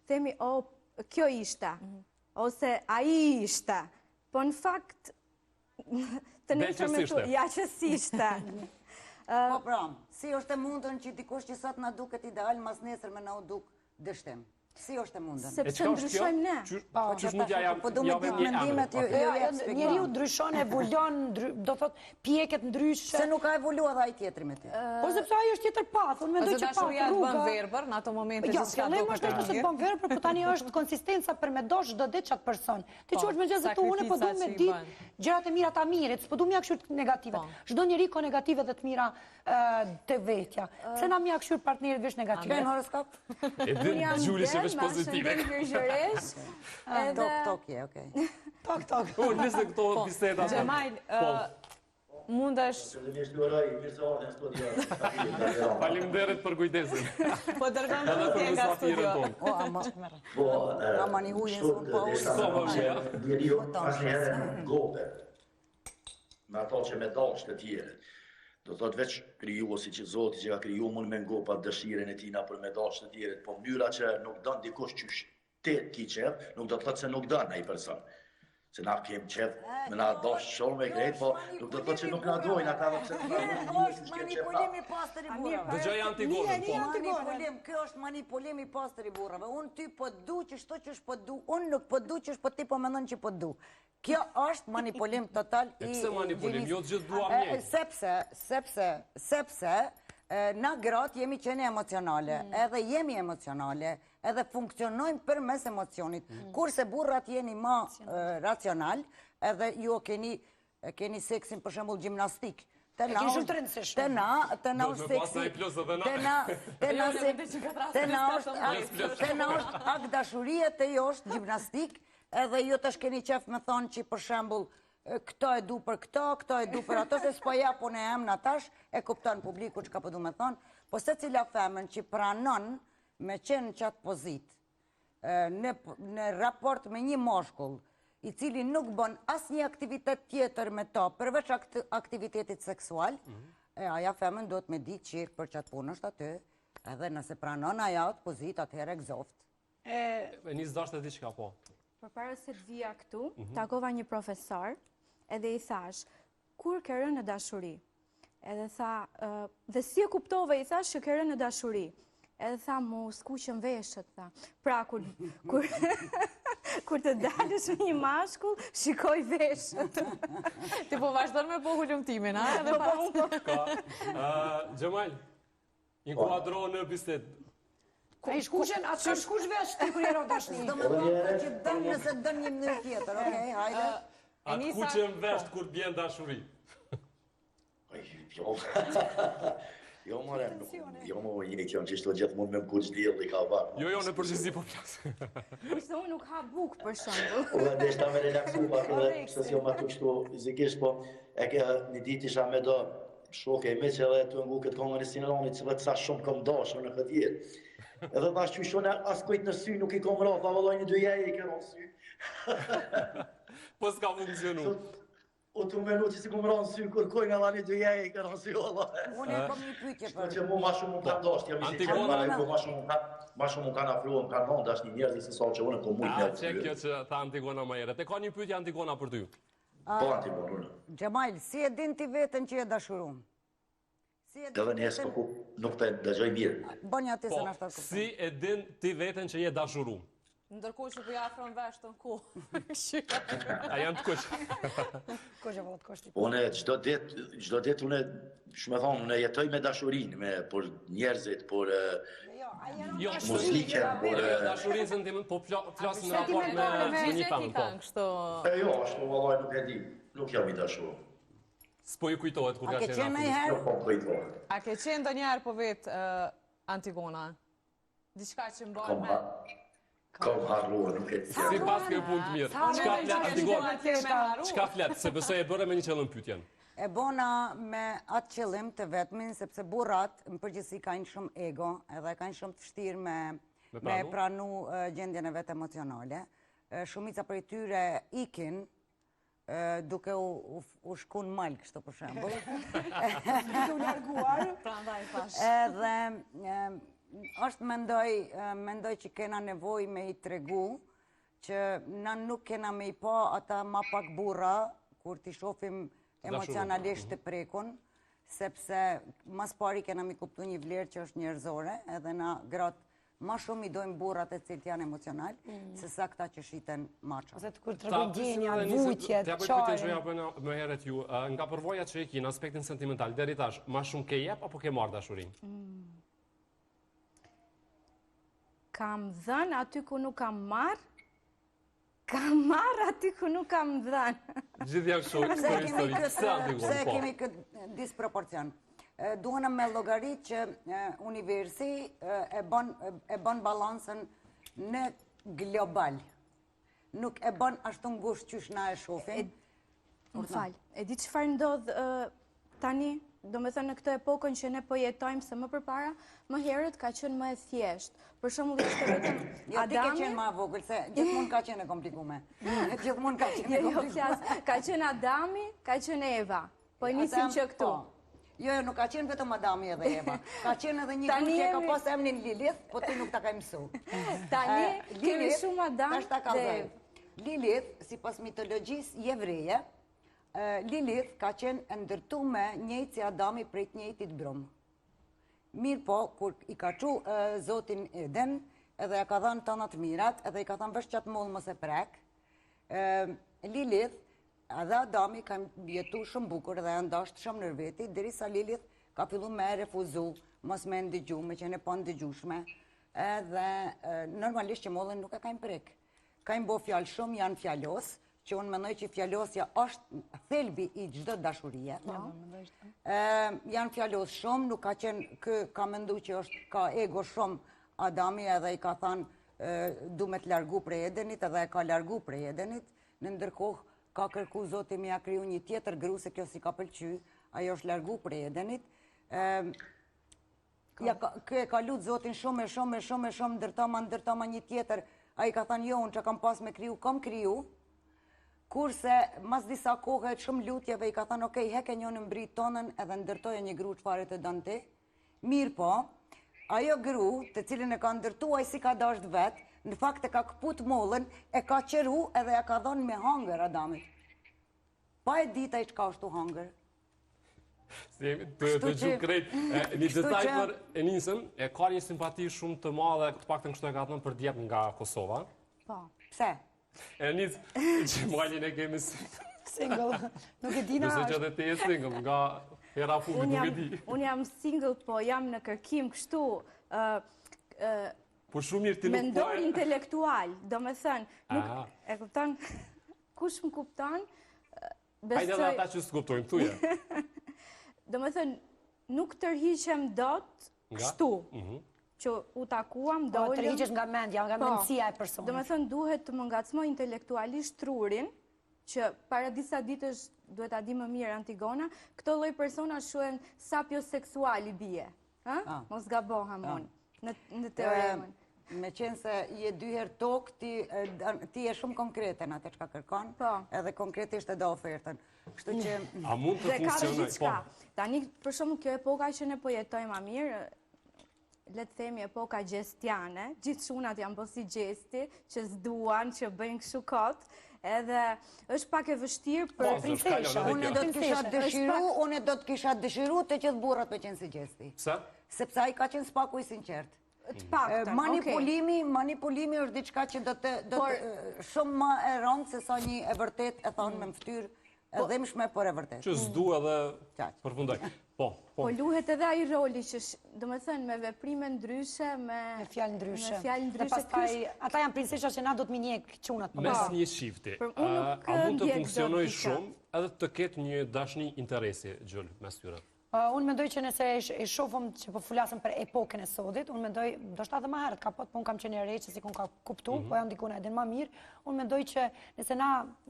F: themi, kjo ishte, ose ai ishte. Po në fakt, ja që si ishte.
B: Po pra, si është e mundën që dikush që sot na duket ideal, mas nesër me na u duk dështim? Si është e mundën?
F: Sepse ndryshojmë ne.
B: Po du me ditë mendimet
C: njeriu ndryshon, evoluon, do thot pjeket ndryshe.
B: Se nuk ka evolu edhe ai tjetri me ty.
C: Po sepse ai është tjetër path, unë mendoj që path
E: dashuria të bën verbër në ato momente që s'ka
C: duket. Jo, është të bën verbër, por tani është konsistenca për me dosh çdo ditë çat person. Ti quhesh me gjë të unë po du me ditë gjërat e mira ta mirit, s'po du mja këshyr negative. Çdo njeri ka negative dhe të mira të vetja. Pse na mja këshyr partnerit vesh negative?
B: Në horoskop?
A: Gjuli që vesh pozitive.
B: Tok je, okej.
C: Tok.
A: Unë nëse këto biseda.
E: Gjemajl, mundesh...
A: Faleminderit për kujdesin.
E: Po dërgëm të tje nga studio.
D: Po,
B: Amani hujën së po ujën.
D: Njeriu asnjëherë gobet me ato që me dash të tjerët. Do thot veç kriju si që Zoti që ka kriju mund me ngopa dëshiren e tina për me dash të tjerët, po mënyra që nuk don dikush qysh ti ki qef, nuk do të thotë se nuk don ai person. Se na kem qef, me na dash shumë me krejt, po nuk do të thotë që nuk na dojnë ata dhe pse nuk na dojnë.
B: Është manipulim i pastër i burrave.
A: Dëgjoj Antigonën, po.
B: Manipulim, kjo është manipulim i pastër i burrave. Unë ty po du që shto që është po du, unë nuk po du që është po ti po mendon që po du. Kjo është manipulim total i...
A: Pse manipulim? Jo të gjithë duam njëjtë.
B: Sepse na gratë jemi qenë emocionale, edhe jemi emocionale, edhe funksionojmë për mes emocionit. Kurse burrat jeni ma racional, edhe ju keni seksin për shembull gjimnastik. Të na është ak dashuria të jo është gjimnastik, edhe ju të shkeni qef me thonë që për shembull këto e du për këto e du për ato, se s'po ja punë e em në tash, e kupton publiku që ka përdu me thonë, po se cila femën që pranon me qenë qatë pozit në raport me një mashkull, i cili nuk bën asë një aktivitet tjetër me ta, përveç aktivitetit seksual, aja femën do të me di qirë për qatë punë është aty, edhe nëse pranon aja të pozit, atëherë egzoft.
A: E një zdashtë e diçka po.
F: Për para se të vija këtu, takova një profesor, edhe i thash, kur ke rënë në dashuri? Edhe tha, dhe si e kuptove, i thash që ke rënë në dashuri? Edhe tha, mu skuqën veshët, tha. Pra, kur të dalësh me një mashkull, shikoj veshët.
E: Ti po vazhdon me po hullumtimin, a?
A: Gjemal, inkuadro në bised.
C: E shkuqen, atë që shkuq vesh të kur jero dashni.
B: Do me thonë që dëmë nëse dëmë një mënyrë tjetër, okej, hajde.
A: Atë kuqen vesht kur bjen dashuri.
D: Jo, more, jo, një kjo në qishtë të gjithë mund me më kuq djelë i ka bakë.
A: Jo, në përgjithësi po plasë.
F: Kështë unë nuk ha bukë për shembull.
D: Po dhe shta me relaksu, pak edhe se si jo ma të kështu fizikisht, po e ke një dit isha me do shoke e me që edhe të ngu këtë kongën e Sinelonit, që dhe të sa shumë kom dashë në këtë jetë. Edhe thash që shone as kujt në sy nuk i kom ra, tha vëlloj një dyjej i ke në sy.
A: Po s'ka funksionu.
D: O të menu që si kom ra në sy, kur koj nga dha një dyjej i ke në sy, vëlloj.
B: Unë e kom një pyetje për.
D: Që mu ma shumë më kanë dasht, jam i si që ma shumë më kanë afru, më kanë nëndë, është një njerëz se sa që unë kom mujtë
A: që kjo që tha Antigona ma jere. Te ka një pyetje Antigona për ty.
D: Po, Antigona.
B: Gjemajl, si e din ti vetën që e dashurum?
D: Edhe njësë për ku nuk të dëgjoj mirë.
B: Bënja ti se
A: Po,
B: në ashtar kuptoj.
A: si e din ti veten që je dashurum?
E: Ndërkohë që përja afron vesh të në ku.
A: A janë të kuq?
C: Ko që vëllët koshti.
D: Une, gjdo dit, une, shme thonë, une jetoj me dashurin, por njerëzit, por muzikën, por...
A: Dashurin se në po flasin në raport me një famën, po.
D: Jo, ashtu vëllaj nuk e di, nuk jam i dashur.
A: S'po ju kujtohet kur
B: A
A: ka
B: ke
A: qenë
B: qenë
A: afër.
B: herë?
D: Nuk po më kujtohet.
E: A ke qenë do njerë po vetë Antigona? Diçka që mbarë me...
D: Kom harruar, nuk e di.
A: Si pas kjo punë të mirë. Çka flet Antigona?
E: Antigona?
A: Çka flet? Se besoj e bëre me një qëllim pyetjen.
B: E bona me atë qëllim të vetmin, sepse burrat në përgjithësi kanë shumë ego, edhe kanë shumë të vështirë me pranu gjendjen e vetë emocionale. Shumica prej tyre ikin duke u shkun mal, kështu për shembull.
C: Duke u larguar.
E: Prandaj thash.
B: Edhe është mendoj që kena nevoj me i tregu që na nuk kena me i pa ata ma pak burra kur t'i shofim emocionalisht të prekun, sepse mas pari kena mi kuptu një vlerë që është njerëzore, edhe na gratë ma shumë i dojmë burrat e cilët janë emocional, se sa këta që shiten maqa.
C: Ose të kur të rëgën gjenja, vujtjet,
A: Të japoj pyetjen që japoj më herët ju, nga përvojat që e ki në aspektin sentimental, deri tash, ma shumë ke jep apo ke marrë dashurin?
F: Kam dhënë aty ku nuk kam marrë, kam marrë aty ku nuk kam dhënë.
A: Gjithë janë shumë historikë.
B: Pse kemi këtë disproporcion? Duhena me llogarit që universi e bën balansën në global. Nuk e bën ashtu ngusht qysh na e shohim.
F: Më falë, e di çfarë ndodh tani, do me thënë në këtë epokën që ne po jetojmë, se më përpara, më herët ka qenë më e thjeshtë. Për shembull, ishte vetëm
B: Jo, ti ke qenë më vogël, se gjithmonë ka qenë e komplikume. Gjithmonë ka qenë e komplikume.
F: Ka qenë Adami, ka qenë Eva. Po nisim që këtu.
B: Jo, nuk ka qenë vetëm Adami edhe Eva. Ka qenë edhe një grup që ka pas emrin Lilith, po ti nuk ta ka mësu.
F: Tani kemi shumë Adam dhe Eva.
B: Lilith, sipas mitologjisë jevreje, Lilith ka qenë ndërtuar njëjtë si Adami prej të njëjtit brum. Mirë po, kur i ka çu Zotin Eden, edhe ja ka dhënë tana të mirat, edhe i ka thënë vesh qatë mollë mos e prek, Lilith edhe Adami kanë jetu shumë bukur dhe janë dashur shumë ndër veti, derisa Lilith ka fillu me refuzu, mos me ndëgju, me qenë pa ndëgjueshme, edhe normalisht që mollën nuk e kanë prek. Kanë bo fjalë shumë, janë fjalos, që unë mendoj që fjalosja është thelbi i çdo dashurie. Janë fjalos shumë, nuk ka qenë, kë ka mendu që është ka ego shumë Adami edhe i ka thënë du me të largu prej Edenit edhe e ka largu prej Edenit, në ndërkohë ka kërku Zoti mi ja kriju një tjetër gru se kjo si ka pëlqy, ajo është largu prej Edenit. Kjo e ka lutë Zotin shumë, ndërtoma një tjetër. A i ka thënë jo, unë që kam pas me kriju, kam kriju. Kurse, mas disa kohët shumë lutjeve, i ka thënë, okej, heke një në mbrit tonën edhe ndërtoje një gru që fare të dënë ti. Mirë po, ajo gru, të cilin e ka ndërtu, a i si ka dasht vetë, në fakt e ka këput mollën, e ka qeru edhe e ka dhonë me hangër Adamit. Pa e dita i që ka është hangër.
A: Të gjuhë krejt, një detaj për Enisën, e ka një simpati shumë të madhe, të pak të nështu e ka thënë për djetë nga Kosova.
C: Po.
B: Pse?
A: Enisë, që malin e kemi
C: single, nuk e dina
A: nëse që dhe te e single, nga hera fundit, nuk e di.
F: Unë jam single, po jam në kërkim kështu,
A: Por shumë mirë ti nuk
F: mendor intelektual, do me thënë, e kupton, kush më kupton,
A: hajde edhe ata që së kuptojnë, thuje.
F: Do me thënë, nuk tërhiqem dot kështu, që u takuam,
C: Po,
F: dolëm.
C: tërhiqesh nga mendja, nga mendësia e personit.
F: Do me thënë, duhet të më ngacmoj intelektualisht trurin, që para disa ditësh duhet ta di më mirë Antigona, këto lloj persona shuhen sapioseksuali bie. Mos gabohem unë në teoremin.
B: Me qenë se je dy herë tokë, ti je shumë konkrete në atë që ka kërkon, edhe konkretisht e do ofertën. Kështu që...
A: A mund të funksionoj?
F: Tani, për shumë, kjo epoka që ne po jetojmë ma mirë, le të themi epoka gjestiane, gjithë shunat janë po si gjesti, që s'duan, që bëjnë kështu kot, edhe është pak e vështirë për
B: princesha. Unë do të kisha dëshiru të gjithë burrat me qenë si gjesti.
A: Pse?
B: Sepse ai ka qenë spaku i sinqert. Manipulimi është diçka që do të shumë më e rëndë se sa një e vërtet e thonë me mftyrë e dhemshme, por e vërtet.
A: Që s'du edhe përfundoj.
F: Po luhet edhe ai roli që, do me thënë, me veprime ndryshe, me
C: fjalë ndryshe.
F: Dhe
C: pastaj, ata janë princesha që na do të minjek qunat.
A: Mes një shifti, a mund të funksionoj shumë edhe të ketë një dashni interesi, Gjull, mes tyre?
C: Unë mendoj që nëse e shofëm që po fulasëm për epokën e sodit, unë mendoj, do shta dhe ma herët, ka pot, po unë kam qenë e re që si kun ka kuptu, po jam dikuna edhe në ma mirë, unë mendoj që nëse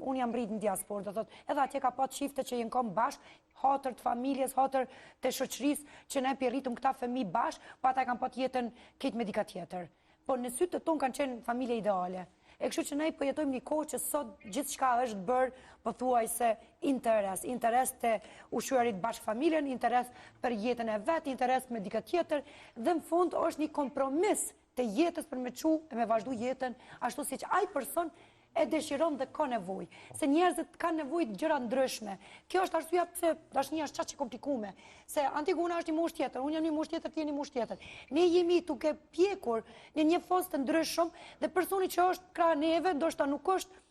C: unë jam rritë në diaspor, do thot, edhe atje ka pot shifte që jenë kom bashkë, hatër të familjes, hatër të shoqëris, që ne pi rritëm këta fëmi bashkë, po ata kam pot jetën kitë me dika tjetër. Po në sytë të tonë kanë qenë familje ideale. E kështu që ne po jetojmë një kohë që sot gjithë shka është bërë, po thuaj se interes të ushuarit bashkë familjen, interes për jetën e vetë, interes me dika tjetër, dhe në fund është një kompromis të jetës për me qu e me vazhdu jetën, ashtu si që aj person e dëshiron dhe ka nevoj. Se njerëzit ka nevoj të gjëra ndryshme. Kjo është arsyeja pse dashnia është çaq e komplikuar. Se Antigona është një moshë tjetër, unë jam një moshë tjetër, ti je një moshë tjetër. Ne jemi duke pjekur në një fazë të ndryshëm dhe personi që është krah neve, ndoshta nuk është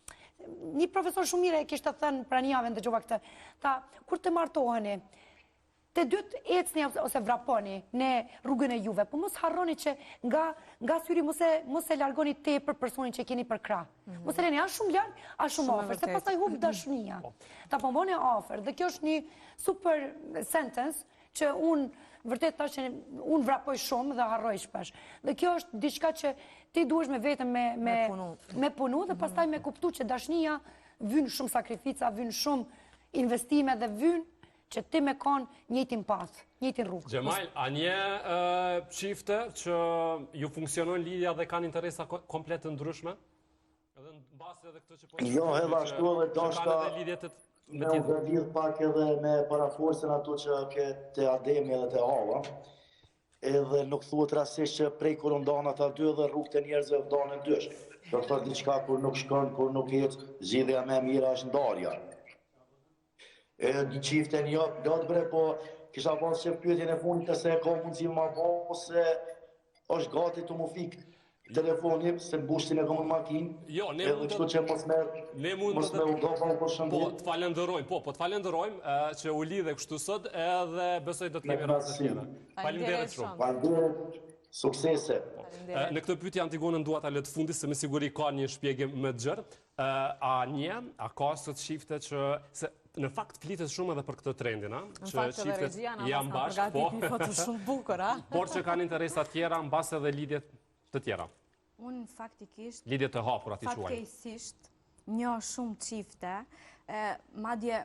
C: një profesor shumë mirë e kishte thënë pra një javë ndëgjova këtë. Tha, kur të martoheni, të dytë ecni ose vraponi në rrugën e juve, po mos harroni që nga syri mos e largoni te për personin që keni për krah. Mos e leni as shumë larg, as shumë afër, se pastaj humb dashnia. Ta pëmboni afër, dhe kjo është një super sentence që unë vërtet tash unë vrapoj shumë dhe harroj shpesh. Dhe kjo është diçka që ti duhesh me vetëm me punu dhe pastaj me kuptu që dashnia vyn shumë sakrifica, vyn shumë investime dhe vyn që ti me konë njëtin path, njëtin rrugë.
A: Gjemal, a një qifte që ju funksionon lidhja dhe kanë interesa komplet të ndryshme? Edhe në base edhe këtë që po...
D: Jo, edhe ashtu edhe dashka me u lidh pak edhe me paraforcen ato që ke të Ademi edhe të Hava. Edhe nuk thuhet rastisht që prej kur ndan ata dy edhe rrugët e njerëzve ndanen dysh. Do të thotë diçka kur nuk shkon, kur nuk ecë, zgjidhja më e mira është ndarja. Një qifte një lotë bre, po kisha pas që pyetjen e fundit se ka mundësi ma po se është gati të mu fik telefoni se mbushtin e këmë në makinë.
A: Jo, ne
D: mund të... që mos me u dopa u përshëndit.
A: Po, të falenderojmë, që u lidhe kështu sot edhe besoj do të kemi rrasë tjera. Faleminderit shumë.
D: Faleminderit, suksese.
A: Në këtë pyetje Antigonën dua ta lë të fundit se me siguri ka një shpjegim më të gjerë. A ka sot shifte që në fakt flitet shumë edhe për këtë trendin, që shiftet janë bashkë, por që kanë interesa tjera në base edhe lidjet të tjera.
F: Unë faktikisht,
A: lidjet të hapur ati quajnë.
F: Fatkeqësisht, një shumë qifte, madje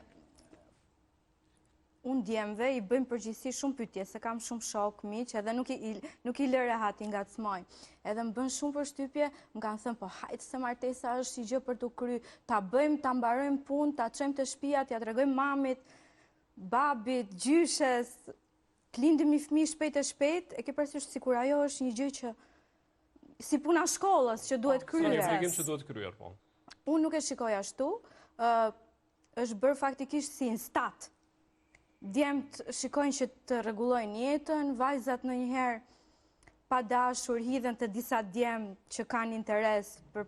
F: unë djemve i bëjmë përgjithsi shumë pyetje, se kam shumë shok, miq, edhe nuk i lë rehat i ngacmoj. Edhe më bën shumë përshtypje, më kanë thënë, po hajtë se martesa është i gjë për të kry, ta bëjmë, ta mbarojmë punë, ta çojmë të shtëpia, t'ja tregojmë mamit, babit, gjyshes, të lindim një fëmijë shpejt e shpejt, e ke parasysh sikur ajo është një gjë që si puna shkollës që duhet kryer.
A: Që duhet kryer, po.
F: Unë nuk e shikoj ashtu, është bërë faktikisht si instat. Djemt shikojnë që të rregullojnë jetën, vajzat ndonjëherë pa dashur hidhen të disa djem që kanë interes për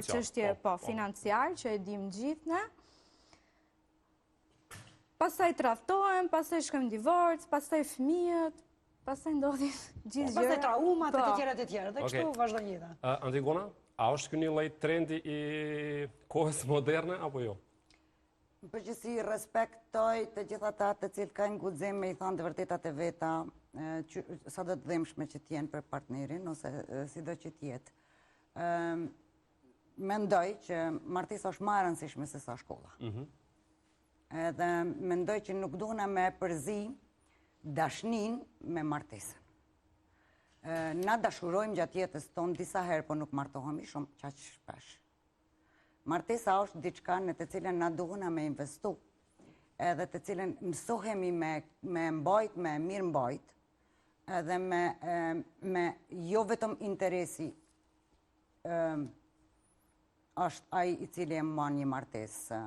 F: çështje financiar, që e dim gjithë ne. Pastaj tradhtohen, pastaj shkojmë divorc, pastaj fëmijët, pastaj ndodhin gjithë gjëra.
C: Pastaj traumat e të tjera, dhe kështu vazhdon jeta.
A: Antigona, a është ky një lloj trendi i kohës moderne apo jo?
B: Në përgjithësi respektoj të gjithë ata të cilët kanë guxim me i thënë të vërtetat e veta, sa do të dhëmshme që t'jenë për partnerin, ose sido që t'jetë. Mendoj që martesa është më e rëndësishme se sa shkolla. Edhe mendoj që nuk duhena me përzi dashnin me martesën. Na dashurojmë gjatë jetës tonë disa herë, po nuk martohemi shumë qaq shpesh. Martesa është diçka në të cilën na duhena me investu, edhe të cilën mësohemi me mbajt, me mirë mbajt, edhe me jo vetëm interesi është ai i cili e mban një martesë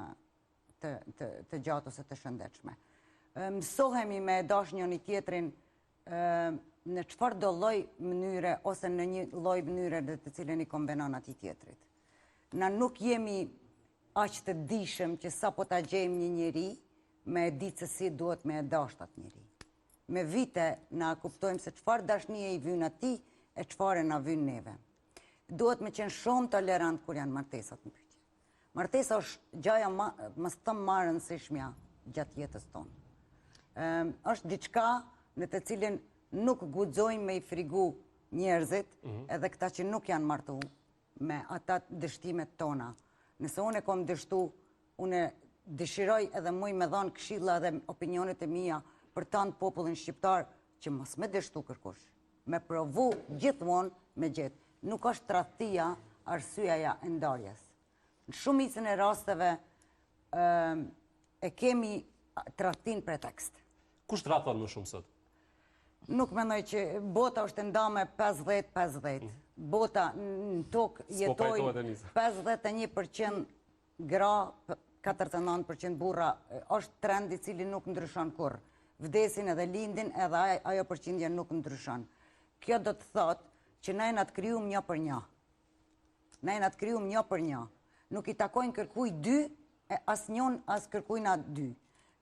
B: të gjatë ose të shëndetshme. Mësohemi me dash njëri tjetrin në çfarë do lloj mënyre ose në një lloj mënyre të cilën i konvenon atij tjetrit. Na nuk jemi aq të dishëm që sa po ta gjejmë një njeri me e ditë se si duhet me e dasht atë njeri. Me vite na kuptojmë se çfarë dashnie i vyn atij e çfarë na vyn neve. Duhet me qenë shumë tolerant kur janë martesat në pyetje. Martesa është gjaja më e rëndësishmja gjatë jetës tonë. Është diçka në të cilën nuk guxojmë me i frigu njerëzit, edhe këta që nuk janë martuar me ata dështimet tona. Nëse unë e kom dështu, unë dëshiroj edhe muj me dhanë këshilla dhe opinionet e mia për tanë popullin shqiptar që mos me dështu kërkush. Me provu gjithmonë me gjithë. Nuk është tradhtia arsyeja e ndarjes. Në shumicën e rasteve e kemi tradhtin pretekst.
A: Kush tradhton më shumë sot?
B: Nuk mendoj që bota është nda me 50-50. Bota në tokë jetojnë 51% gra, 49% burra. Është trend i cili nuk ndryshon kurrë. Vdesin edhe lindin edhe ajo përqindja nuk ndryshon. Kjo do të thotë që ne na të krijuam një për një. Ne na të krijuam një për një. Nuk i takojnë kërkuj dy, as njën as kërkujna dy.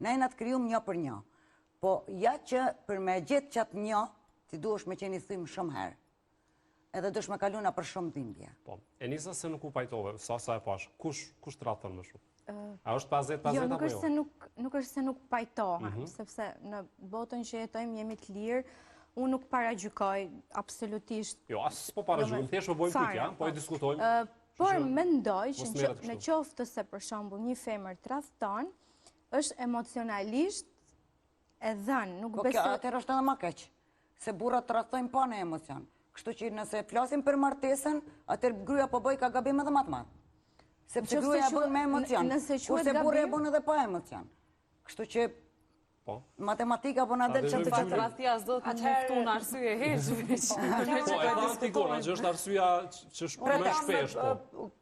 B: Ne na të krijuam një për një. Po ja që për me gjetë qatë një, ti duhesh me qenë i thymë shumë herë. Edhe duhesh me kaluna për shumë dhimbje.
A: Po, Enisa se nuk u pajtove, sa e pash, kush tradhton më shumë? A është 50-50
F: jo,
A: apo jo?
F: Nuk është se nuk pajtohem, sepse në botën që jetojmë jemi të lirë, unë nuk paragjykoj absolutisht.
A: Jo, as po paragjykojmë, thjesht po bëjmë pyetje, po e diskutojmë.
F: Por mendoj që në qoftë se për shembull një femër tradhton, është emocionalisht e dhënë, nuk besoj.
B: Po atëherë është edhe më keq, se burrat tradhtojnë pa në emocion. Kështu që nëse flasim për martesën, atëherë gruaja po bëj ka gabim edhe më të madh. Sepse gruaja bën me emocion, kurse burri e bën edhe pa emocion. Kështu që matematika po na del çfarë të çfarë.
E: Tradhtia s'do të mjafton arsye hiç.
A: Po, e tha Antigona që është arsyeja që është më shpesh.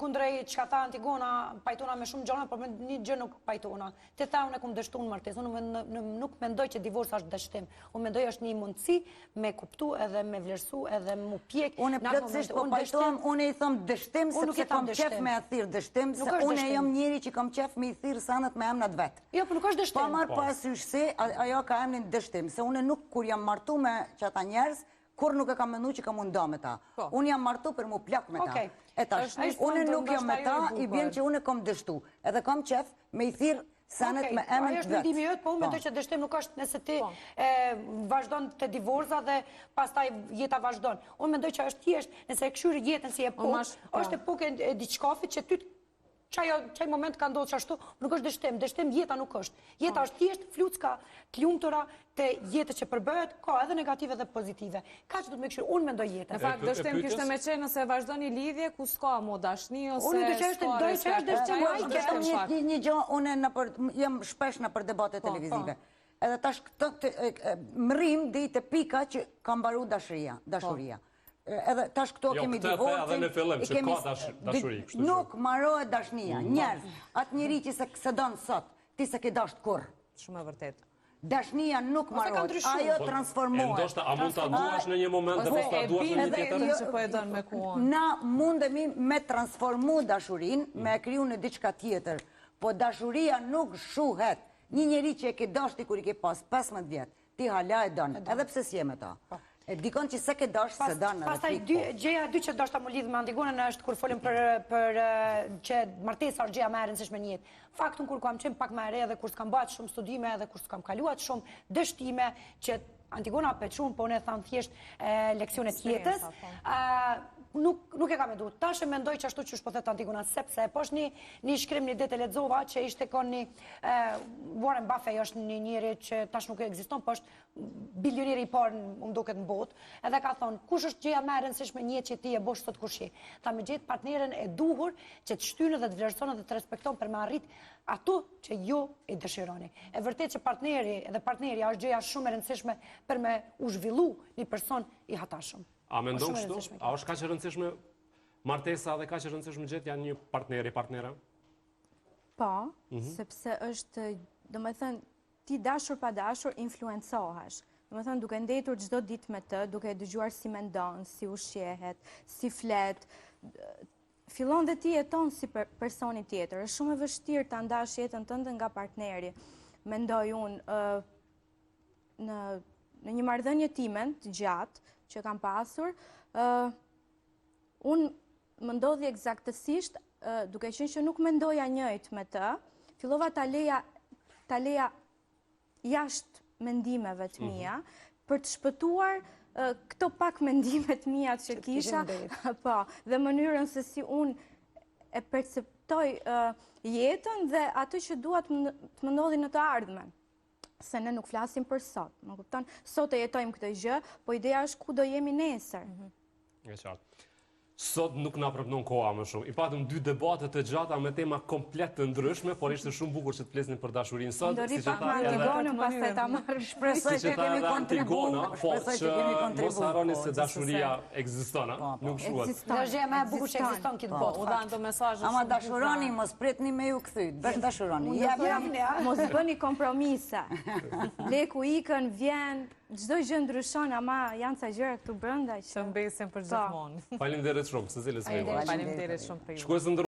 C: Kundrej çka tha Antigona, pajtona me shumë gjëra, por me një gjë nuk pajtona. Te tha unë kum dështuar martesën, unë nuk mendoj që divorci është dështim. Unë mendoj është një mundësi me kuptu edhe me vlerësu edhe mu pjek.
B: Unë plotësisht po pajtohem, unë i them dështim sepse kam qef me thirr dështim, se unë jam njëri që kam qef me i thirr sanët me emrat vet.
C: Jo, po nuk është dështim.
B: Pa marr parasysh se ajo ka emrin dështim, se unë nuk kur jam martu me qata njerëz, kur nuk e kam mendu që kam nda me ta. Unë jam martu për mu plak me ta. E tash, unë nuk jam me ta, i bjen që unë kam dështu. Edhe kam qef me i thirr sanet me emrin
C: vet. Ajo është mendimi jot, po unë mendoj që dështim nuk është nëse ti vazhdon të divorca dhe pastaj jeta vazhdon. Unë mendoj që është thjesht nëse e këshyr jetën si epokë, është epokë e diçkafit që ty Qaj moment ka ndodhë që ashtu, nuk është dështim jeta nuk është. Jeta është thjesht flucka të lumtura të jetës që përbëhet, ka edhe negative dhe pozitive. Ka që du të me këshirë, unë mendoj jetën.
E: Në fakt, dështim kishte me qenë nëse vazhdo një lidhje ku s'ka mo dashni, ose
C: Unë do që është dështim.
B: Një gjë, unë jam shpesh në për debate televizive. Edhe tash mërim dhe i të pika që ka mbaru dashuria. Edhe tash këto kemi divorcin.
A: Edhe në fillim që ka dashuri.
B: Nuk mbarohet dashnia. Njerëz, atë njeri që se don sot, ti se ke dasht kur.
E: Shumë e vërtet.
B: Dashnia nuk mbarohet. Ajo transformohet.
A: Ndoshta a mund ta duash në një moment dhe mos ta duash në një tjetër?
E: Që po e don me kuon.
B: Na mundemi me transformu dashurin, me kriju në diçka tjetër. Po dashuria nuk shuhet. Një njeri që e ke dashti kur i ke pas 15 vjet, ti hala e don, edhe pse si je me ta. E dikon që se ke dash, se dan.
C: Pastaj gjëja e dytë që dashta më lidh me Antigonën është kur folëm për që martesa është gjëja më e rëndësishme në jetë. Faktun kur kam qenë pak më e re dhe kur s'kam bërë shumë studime edhe kur s'kam kaluar shumë dështime që Antigona Peçun, po ne tham thjesht leksionet jetës. Nuk e kam e du. Tash e mendoj që ashtu që është po thetë Antigona, sepse po është një shkrim një det e lexova që ishte kon një Warren Buffett është një njeri që tash nuk ekziston, po është bilioneri i parë më duket në botë, edhe ka thonë, kush është gjëja më e rëndësishme në jetë që ti e bosh sot kush je? Ta me gjetë partneren e duhur që të shtynë dhe të vlerëson dhe të respekton për me arrit ato që ju i dëshironi. E vërtet që partnerja është gjëja shumë e rëndësishme për me u zhvillu një person i hatashëm.
A: A mendon kështu? A është kaq e rëndësishme martesa dhe kaq e rëndësishme gjetja një partnera?
F: Po, sepse është, domethënë, ti dashur pa dashur influencohesh. Domethënë, duke ndetur çdo ditë me të, duke dëgjuar si mendon, si ushqehet, si flet, fillon dhe ti jeton si personi tjetër. Është shumë e vështirë ta ndash jetën tënde nga partneri. Mendoj unë në një marrëdhënie time të gjatë që kam pasur, unë më ndodhi eksaktësisht, duke qenë që nuk mendoja njëjt me të, fillova ta leja jashtë mendimeve të mia, për të shpëtuar këto pak mendimet mia që kisha, po, dhe mënyrën se si unë e perceptoj jetën dhe atë që dua të më ndodhi në të ardhmen. Se ne nuk flasim për sot, më kupton? Sot e jetojmë këtë gjë, po ideja është ku do jemi nesër.
A: E qartë. Sot nuk na përpnon koha më shumë. I patëm 2 debate të gjata me tema komplet të ndryshme, por ishte shumë bukur që të flisnin për dashurinë sot.
F: Ndori pak me Antigonën, pastaj ta marr.
B: Shpresoj që kemi kontribuar.
A: Po, që mos harroni se dashuria ekziston, nuk shuhet.
C: Dhe është gjëja më e bukur që ekziston këtë botë.
E: U dhanë do mesazhe.
B: Ama dashuroni, mos pritni me ju kthy. Bësh dashuroni.
F: Mos bëni kompromise. Leku ikën, vjen, çdo gjë ndryshon, ama janë ca gjëra këtu brenda që
E: Të mbesin për gjithmonë.
A: Faleminderit shumë, secilës me ju.
E: Faleminderit shumë për ju.
A: Shkues